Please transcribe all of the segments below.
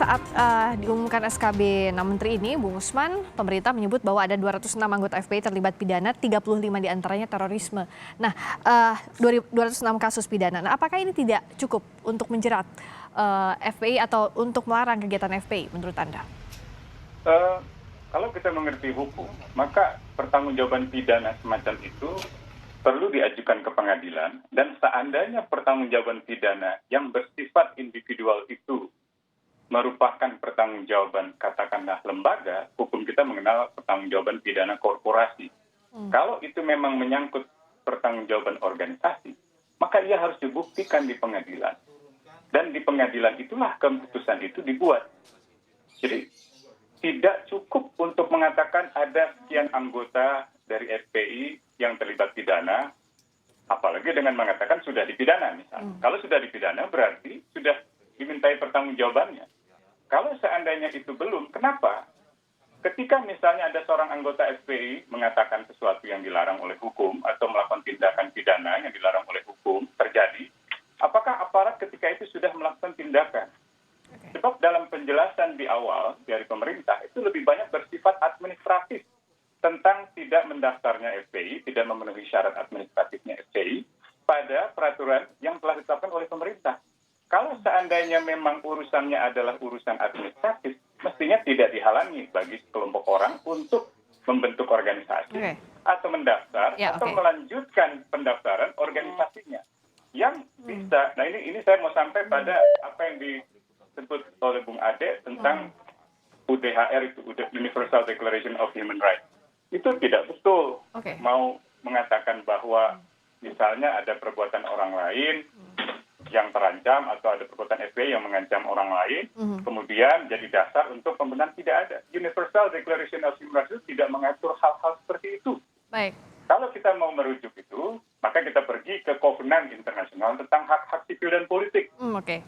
saat diumumkan SKB 6 Menteri ini, Bung Usman, pemerintah menyebut bahwa ada 206 anggota FPI terlibat pidana, 35 diantaranya terorisme. Nah, 206 kasus pidana. Nah, apakah ini tidak cukup untuk menjerat FPI atau untuk melarang kegiatan FPI menurut Anda? Kalau kita mengerti hukum, maka pertanggungjawaban pidana semacam itu perlu diajukan ke pengadilan, dan seandainya pertanggungjawaban pidana yang bersifat individual itu merupakan pertanggungjawaban katakanlah lembaga, hukum kita mengenal pertanggungjawaban pidana korporasi. Kalau itu memang menyangkut pertanggungjawaban organisasi, maka ia harus dibuktikan di pengadilan. Dan di pengadilan itulah keputusan itu dibuat. Jadi tidak cukup untuk mengatakan ada sekian anggota dari FPI yang terlibat pidana, apalagi dengan mengatakan sudah dipidana misalnya. Kalau sudah dipidana berarti sudah dimintai pertanggungjawabannya. Kalau seandainya itu belum, kenapa? Ketika misalnya ada seorang anggota FPI mengatakan sesuatu yang dilarang oleh hukum atau melakukan tindakan pidana yang dilarang oleh hukum terjadi, apakah aparat ketika itu sudah melakukan tindakan? Sebab dalam penjelasan di awal dari pemerintah itu lebih banyak bersifat administratif tentang tidak mendaftarnya FPI, tidak memenuhi syarat administratifnya FPI pada peraturan yang telah ditetapkan oleh pemerintah. Kalau seandainya memang urusannya adalah urusan administratif, mestinya tidak dihalangi bagi sekelompok orang untuk membentuk organisasi atau mendaftar atau melanjutkan pendaftaran organisasinya. Yang bisa, nah ini saya mau sampai pada apa yang disebut oleh Bung Ade tentang UDHR itu, Universal Declaration of Human Rights. Itu tidak betul. Mau mengatakan bahwa misalnya ada perbuatan orang lain yang terancam atau ada perbuatan FPI yang mengancam orang lain, kemudian jadi dasar untuk pembenahan, tidak ada. Universal Declaration of Human Rights itu tidak mengatur hal-hal seperti itu. Baik. Kalau kita mau merujuk itu, maka kita pergi ke Covenant Internasional tentang hak-hak sipil dan politik,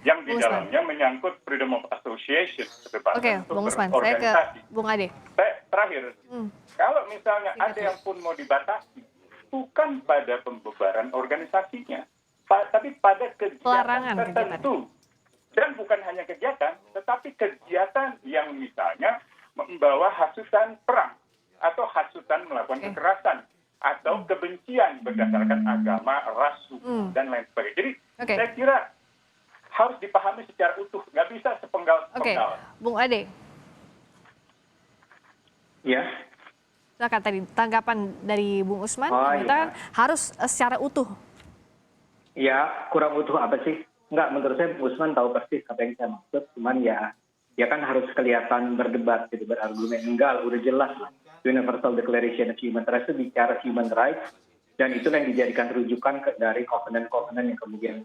yang di dalamnya menyangkut freedom of association, kebebasan untuk berorganisasi. Saya ke Bung Ade. Terakhir, kalau misalnya ada yang pun mau dibatasi, bukan pada pembubaran organisasinya, tapi pada kegiatan tertentu. Dan bukan hanya kegiatan, tetapi kegiatan yang misalnya membawa hasutan perang, atau hasutan melakukan kekerasan, atau kebencian berdasarkan agama, ras, suku, dan lain sebagainya. Jadi saya kira harus dipahami secara utuh, nggak bisa sepenggal-sepenggal. Bung Ade. Ya. Silakan tadi tanggapan dari Bung Usman, kita kan harus secara utuh. Ya, kurang utuh apa sih? Enggak, menurut saya Bung Usman tahu persis apa yang saya maksud, cuman ya kan harus kelihatan berdebat, gitu, berargumen. Enggak, udah jelas lah. Universal Declaration of Human Rights itu bicara human rights, dan itulah yang dijadikan rujukan dari covenant-covenant yang kemudian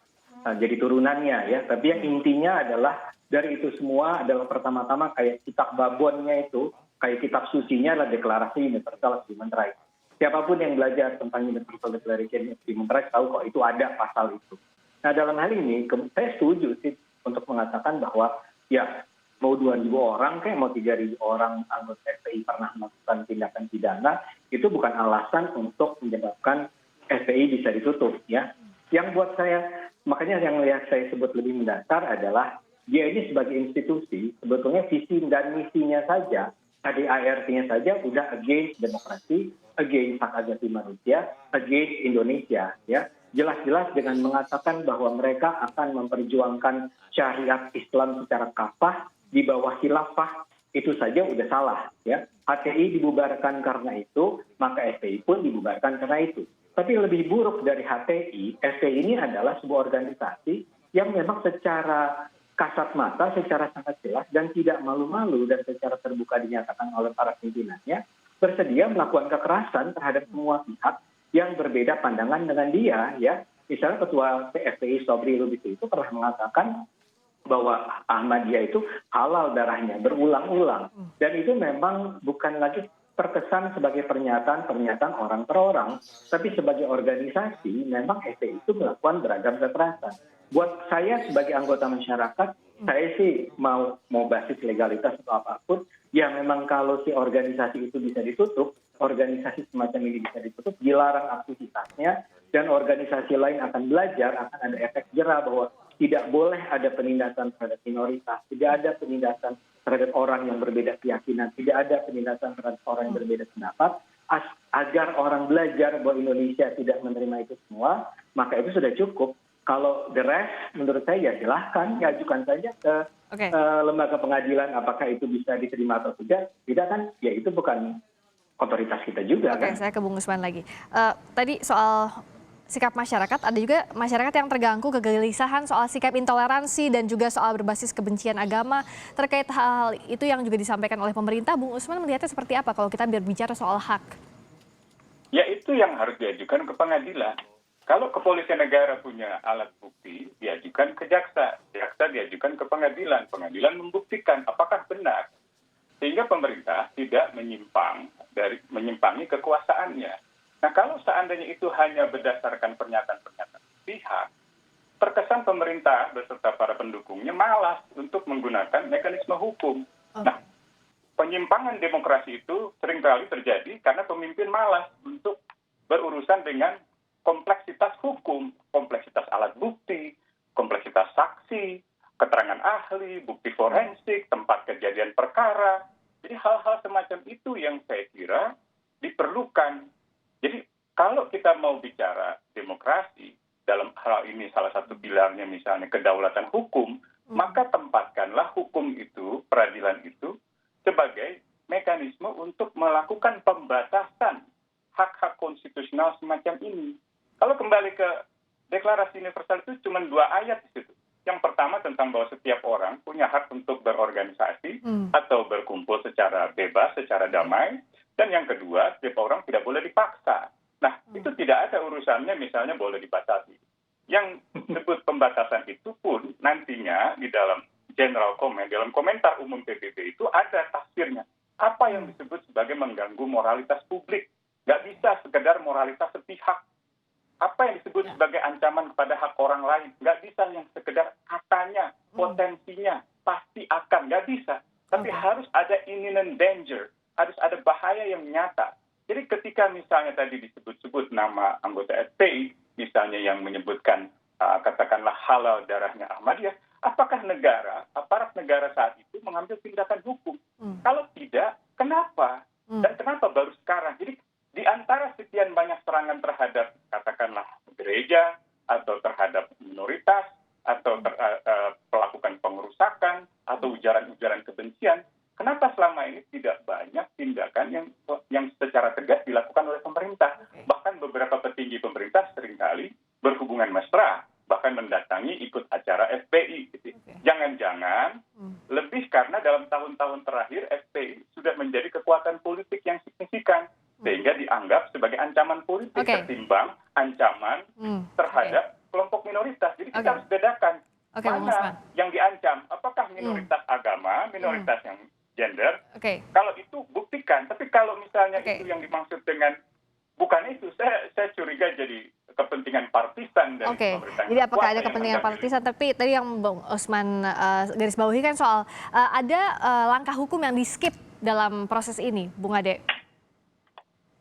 jadi turunannya ya. Tapi yang intinya adalah dari itu semua adalah pertama-tama kayak kitab babonnya itu, kayak kitab sucinya adalah deklarasi Universal Human Rights. Siapapun yang belajar tentang Universal Declaration of Human Rights tahu kok itu ada pasal itu. Nah, dalam hal ini saya setuju sih untuk mengatakan bahwa ya mau 2.000 orang kayak mau 3.000 orang anggota FPI pernah melakukan tindakan pidana, itu bukan alasan untuk menyebabkan FPI bisa ditutup ya. Yang buat saya, makanya yang saya sebut lebih mendasar adalah dia ini sebagai institusi sebetulnya visi dan misinya saja, ADART-nya saja udah against demokrasi, against hak asasi manusia, against Indonesia ya. Jelas-jelas dengan mengatakan bahwa mereka akan memperjuangkan syariat Islam secara kafah di bawah khilafah, itu saja udah salah ya. HTI dibubarkan karena itu, maka FPI pun dibubarkan karena itu. Tapi lebih buruk dari HTI, FPI ini adalah sebuah organisasi yang memang secara kasat mata, secara sangat jelas dan tidak malu-malu dan secara terbuka dinyatakan oleh para pimpinannya bersedia melakukan kekerasan terhadap semua pihak yang berbeda pandangan dengan dia ya. Misalnya ketua FPI Sobri Lubis itu pernah mengatakan bahwa Ahmadiyah itu halal darahnya berulang-ulang, dan itu memang bukan lagi terkesan sebagai pernyataan orang per orang, tapi sebagai organisasi memang FPI itu melakukan beragam kekerasan. Buat saya sebagai anggota masyarakat, saya sih mau basis legalitas atau apapun, ya memang kalau si organisasi itu bisa ditutup, organisasi semacam ini bisa ditutup, dilarang aktivitasnya, dan organisasi lain akan belajar, akan ada efek jera bahwa tidak boleh ada penindasan terhadap minoritas, tidak ada penindasan terhadap orang yang berbeda keyakinan, tidak ada penindasan terhadap orang yang berbeda pendapat, agar orang belajar bahwa Indonesia tidak menerima itu semua, maka itu sudah cukup. Kalau the rest, menurut saya ya silahkan, ajukan saja ke lembaga pengadilan, apakah itu bisa diterima atau tidak. Tidak kan, ya itu bukan otoritas kita juga. Oke, kan? saya ke Bung Usman lagi. Tadi soal sikap masyarakat, ada juga masyarakat yang terganggu kegelisahan soal sikap intoleransi dan juga soal berbasis kebencian agama. Terkait hal itu yang juga disampaikan oleh pemerintah, Bung Usman melihatnya seperti apa kalau kita berbicara soal hak? Ya itu yang harus diajukan ke pengadilan. Kalau kepolisian negara punya alat bukti, diajukan ke jaksa. Jaksa diajukan ke pengadilan. Pengadilan membuktikan apakah benar. Sehingga pemerintah tidak menyimpangi kekuasaannya. Nah kalau seandainya itu hanya berdasarkan pernyataan-pernyataan pihak, terkesan pemerintah beserta para pendukungnya malas untuk menggunakan mekanisme hukum. Nah, penyimpangan demokrasi itu seringkali terjadi karena pemimpin malas untuk berurusan dengan kompleksitas hukum, kompleksitas alat bukti, kompleksitas saksi, keterangan ahli, bukti forensik, tempat kejadian perkara. Jadi hal-hal semacam itu yang saya kira diperlukan. Jadi kalau kita mau bicara demokrasi, dalam hal ini salah satu pilarnya misalnya kedaulatan hukum, maka tempatkanlah hukum itu, peradilan itu, sebagai mekanisme untuk melakukan pembatasan hak-hak konstitusional semacam ini. Kalau kembali ke Deklarasi Universal itu cuma 2 ayat di situ. Yang pertama tentang bahwa setiap orang punya hak untuk berorganisasi atau berkumpul secara bebas, secara damai. Dan yang kedua, setiap orang tidak boleh dipaksa. Nah, itu tidak ada urusannya misalnya boleh dibatasi. Yang disebut pembatasan itu pun nantinya di dalam general comment, dalam komentar umum PBB itu ada tafsirnya. Apa yang disebut sebagai mengganggu moralitas publik. Nggak bisa sekedar moralitas sepihak. Apa yang disebut sebagai ancaman kepada hak orang lain. Nggak bisa yang sekedar katanya, potensinya, pasti akan. Nggak bisa. Tapi harus ada imminent danger. Harus ada bahaya yang nyata. Jadi ketika misalnya tadi disebut-sebut nama anggota FPI, misalnya yang menyebutkan katakanlah halal darahnya Ahmadiyah, apakah aparat negara saat itu mengambil tindakan hukum? Kalau tidak, kenapa? Dan kenapa baru sekarang? Jadi di antara sekian banyak serangan terhadap katakanlah gereja atau terhadap minoritas atau melakukan pengerusakan atau ujaran-ujaran kebencian, kenapa selama ini tidak banyak tindakan yang secara tegas dilakukan oleh pemerintah? Bahkan beberapa petinggi pemerintah seringkali berhubungan mesra, bahkan mendatangi ikut acara FPI. Gitu. Jangan-jangan lebih karena dalam tahun-tahun terakhir FPI sudah menjadi kekuatan politik yang signifikan. Sehingga dianggap sebagai ancaman politik ketimbang ancaman terhadap kelompok minoritas. Jadi kita harus bedakan mana yang diancam. Apakah minoritas agama, minoritas yang gender. Kalau itu buktikan. Tapi kalau misalnya itu yang dimaksud dengan bukan itu, saya curiga jadi kepentingan partisan dari pemerintah. Jadi apakah ada kepentingan partisan? Tapi tadi yang Bung Usman garis bawahi kan soal ada langkah hukum yang di-skip dalam proses ini, Bung Ade.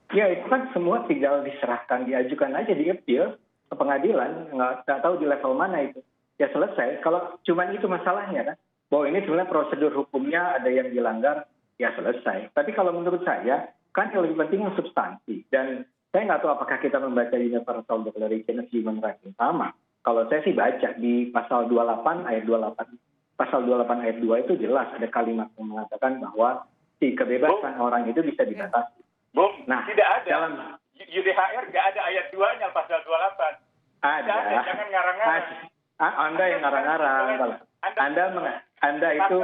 Ya itu kan semua tinggal diserahkan, diajukan aja, di-appeal ke pengadilan, nggak tahu di level mana itu. Ya selesai, kalau cuma itu masalahnya kan, bahwa ini sebenarnya prosedur hukumnya ada yang dilanggar, ya selesai. Tapi kalau menurut saya, kan yang lebih penting yang substansi. Dan saya nggak tahu apakah kita membaca Universal Declaration of Human Rights yang sama. Kalau saya sih baca di pasal 28 ayat 28, pasal 28 ayat 2 itu jelas ada kalimat yang mengatakan bahwa si kebebasan orang itu bisa dibatasi. Bung, nah, tidak ada. Dalam UDHR nggak ada ayat 2-nya pasal 28. Ada. Jangan ngarang-ngarang. Anda yang ngarang-ngarang. Anda itu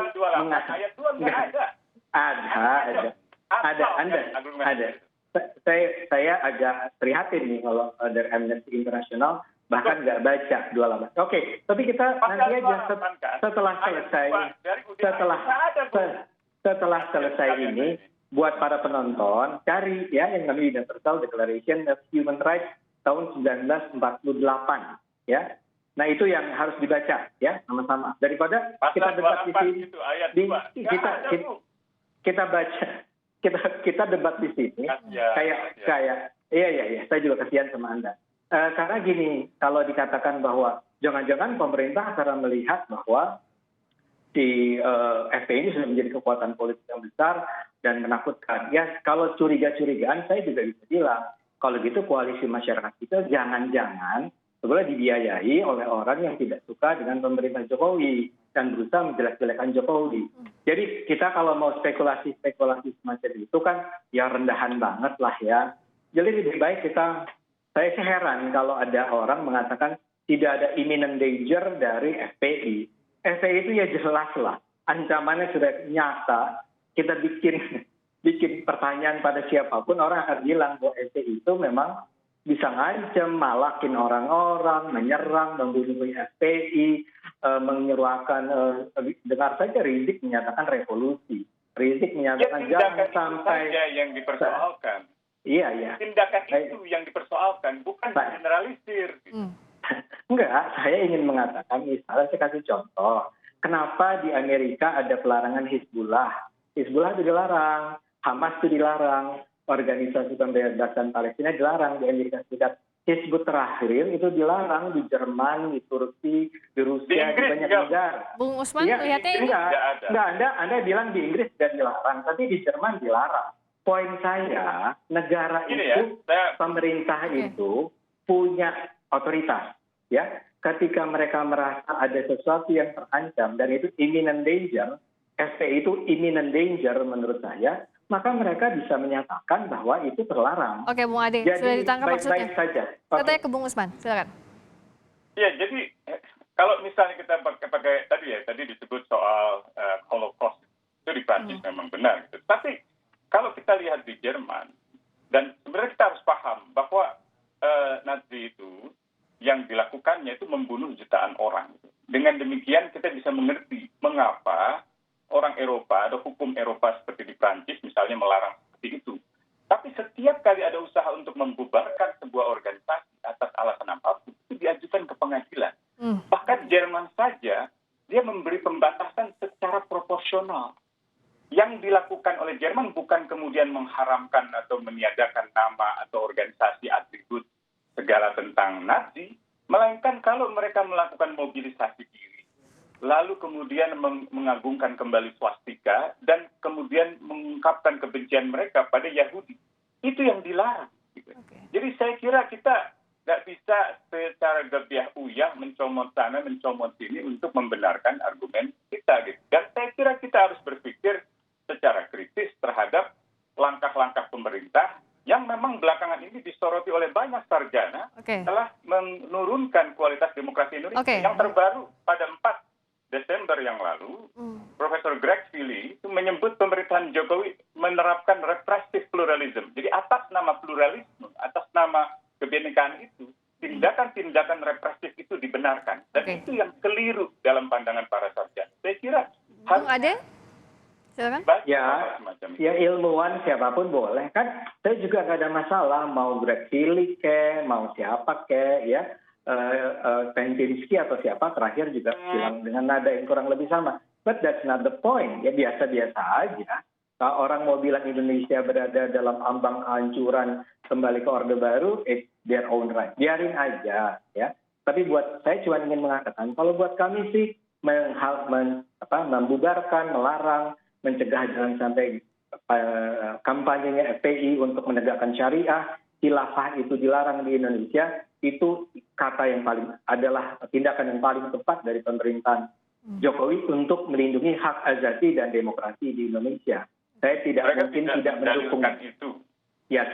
ayat 2 nggak ada. Ada. Saya agak prihatin nih kalau dari Amnesty International bahkan nggak baca 28. Oke, tapi kita nanti aja setelah selesai ini. Buat para penonton, cari ya yang namanya Universal Declaration of Human Rights tahun 1948, ya. Nah itu yang harus dibaca, ya, sama-sama. Daripada kita debat di sini, kita debat di sini, kayak, iya, saya juga kasihan sama Anda. Karena gini, kalau dikatakan bahwa jangan-jangan pemerintah karena melihat bahwa si FPI ini sudah menjadi kekuatan politik yang besar dan menakutkan. Ya, kalau curiga-curigaan saya juga bisa bilang, kalau gitu koalisi masyarakat kita jangan-jangan sebenarnya dibiayai oleh orang yang tidak suka dengan pemerintah Jokowi dan berusaha menjelek-jelekan Jokowi. Jadi kita kalau mau spekulasi-spekulasi semacam itu kan ya rendahan banget lah ya. Jadi lebih baik saya sih heran kalau ada orang mengatakan tidak ada imminent danger dari FPI. FPI itu ya jelas lah, ancamannya sudah nyata. Kita bikin pertanyaan pada siapapun, orang akan bilang bahwa FPI itu memang bisa ngancem, malakin orang-orang, menyerang, membunuh FPI, menyeruakan, dengar saja Rizik menyatakan revolusi. Rizik menyatakan jangan sampai saja yang dipersoalkan. Iya. Tindakan itu yang dipersoalkan, bukan generalisir. Enggak, saya ingin mengatakan, misalnya saya kasih contoh, kenapa di Amerika ada pelarangan Hizbullah? Hizbullah itu dilarang, Hamas itu dilarang, organisasi pembebasan Palestina dilarang di Amerika Serikat. Hizbut Tahrir itu dilarang di Jerman, di Turki, di Rusia, di banyak negara. Bung Usman melihatnya ini? Enggak, Anda bilang di Inggris sudah dilarang, tapi di Jerman dilarang. Poin saya, negara itu, pemerintah itu punya otoritas. Ya, ketika mereka merasa ada sesuatu yang terancam dan itu imminent danger, FPI itu imminent danger menurut saya, maka mereka bisa menyatakan bahwa itu terlarang. Oke, Bung Ade, jadi, sudah ditangkap maksudnya. Baik saja. Katanya ke Bung Usman, silakan. Ya, jadi kalau misalnya kita pakai tadi disebut soal Holocaust, itu di Prancis memang benar. Gitu. Tapi kalau kita lihat di Jerman, dan sebenarnya kita harus paham bahwa Nazi itu yang dilakukannya itu membunuh jutaan orang. Dengan demikian kita bisa mengerti mengapa orang Eropa atau hukum Eropa seperti di Prancis misalnya melarang seperti itu. Tapi setiap kali ada usaha untuk membubarkan sebuah organisasi atas alasan apapun, itu diajukan ke pengadilan. Bahkan Jerman saja, dia memberi pembatasan secara proporsional. Yang dilakukan oleh Jerman bukan kemudian mengharamkan atau meniadakan nama atau organisasi atribut segala tentang Nazi, melainkan kalau mereka melakukan mobilisasi diri, lalu kemudian mengagungkan kembali swastika, dan kemudian mengungkapkan kebencian mereka pada Yahudi. Itu yang dilarang. Gitu. Jadi saya kira kita nggak bisa secara gebiah uyah mencomot sana, mencomot sini untuk membenarkan argumen kita. Gitu. Dan saya kira kita harus berpikir secara kritis terhadap langkah-langkah pemerintah yang memang belakangan ini disoroti oleh banyak sarjana telah menurunkan kualitas demokrasi Indonesia. Yang terbaru pada 4 Desember yang lalu, Profesor Greg Philly itu menyebut pemerintahan Jokowi menerapkan repressive pluralism. Jadi atas nama pluralisme, atas nama kebinekaan itu, tindakan-tindakan represif itu dibenarkan. Dan itu yang keliru dalam pandangan para sarjana. Saya kira Bung Ade? Silakan. Ya ilmuwan siapapun boleh kan. Saya juga nggak ada masalah mau Greg Philly mau siapa ya Pentinski atau siapa terakhir juga bilang dengan nada yang kurang lebih sama. But that's not the point. Ya biasa-biasa aja. Kalau orang mau bilang Indonesia berada dalam ambang kehancuran kembali ke Orde Baru, it's their own right. Biarin aja ya. Tapi buat saya cuma ingin mengatakan kalau buat kami sih membubarkan, melarang, mencegah jangan sampai kampanyenya FPI untuk menegakkan syariah, khilafah itu dilarang di Indonesia, itu kata yang adalah tindakan yang paling tepat dari pemerintahan Jokowi untuk melindungi hak asasi dan demokrasi di Indonesia. Saya tidak tidak mendukung itu. Ya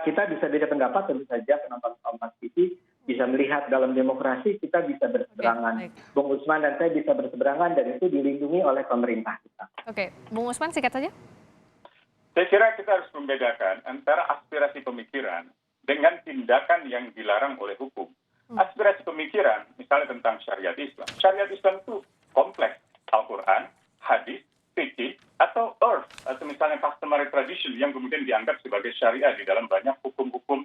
kita bisa beda pendapat, tentu saja penonton Kompas TV bisa melihat dalam demokrasi kita bisa berseberangan. Bung Usman dan saya bisa berseberangan dan itu dilindungi oleh pemerintah kita. Oke, Bung Usman singkat saja. Saya kira kita harus membedakan antara aspirasi pemikiran dengan tindakan yang dilarang oleh hukum. Aspirasi pemikiran, misalnya tentang syariat Islam. Syariat Islam itu kompleks. Al-Quran, hadis, fikih, atau urf, atau misalnya customary tradition yang kemudian dianggap sebagai syariah di dalam banyak hukum-hukum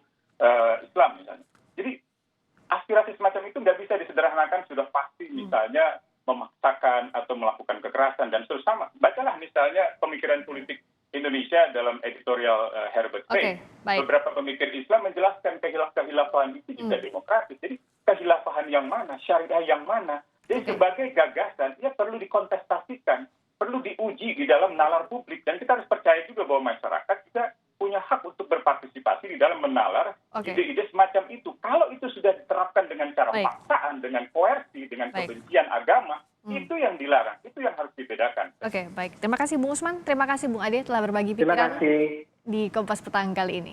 Islam misalnya. Jadi aspirasi semacam itu nggak bisa disederhanakan sudah pasti misalnya memaksakan atau melakukan kekerasan dan sama. Bacalah misalnya pemikiran politik Indonesia dalam editorial Herbert Payne. Beberapa pemikir Islam menjelaskan kehilafahan itu juga demokratis. Jadi kehilafahan yang mana, syariah yang mana. Jadi sebagai gagasan, ya perlu dikontestasikan, perlu diuji di dalam nalar publik. Dan kita harus percaya juga bahwa masyarakat juga punya hak untuk berpartisipasi di dalam menalar ide-ide semacam itu. Kalau itu sudah diterapkan dengan cara paksaan, dengan koersi, dengan kebencian agama, itu yang dilarang, itu yang harus dibedakan. Oke, baik. Terima kasih Bung Usman, terima kasih Bung Ade telah berbagi pikiran di Kompas Petang kali ini.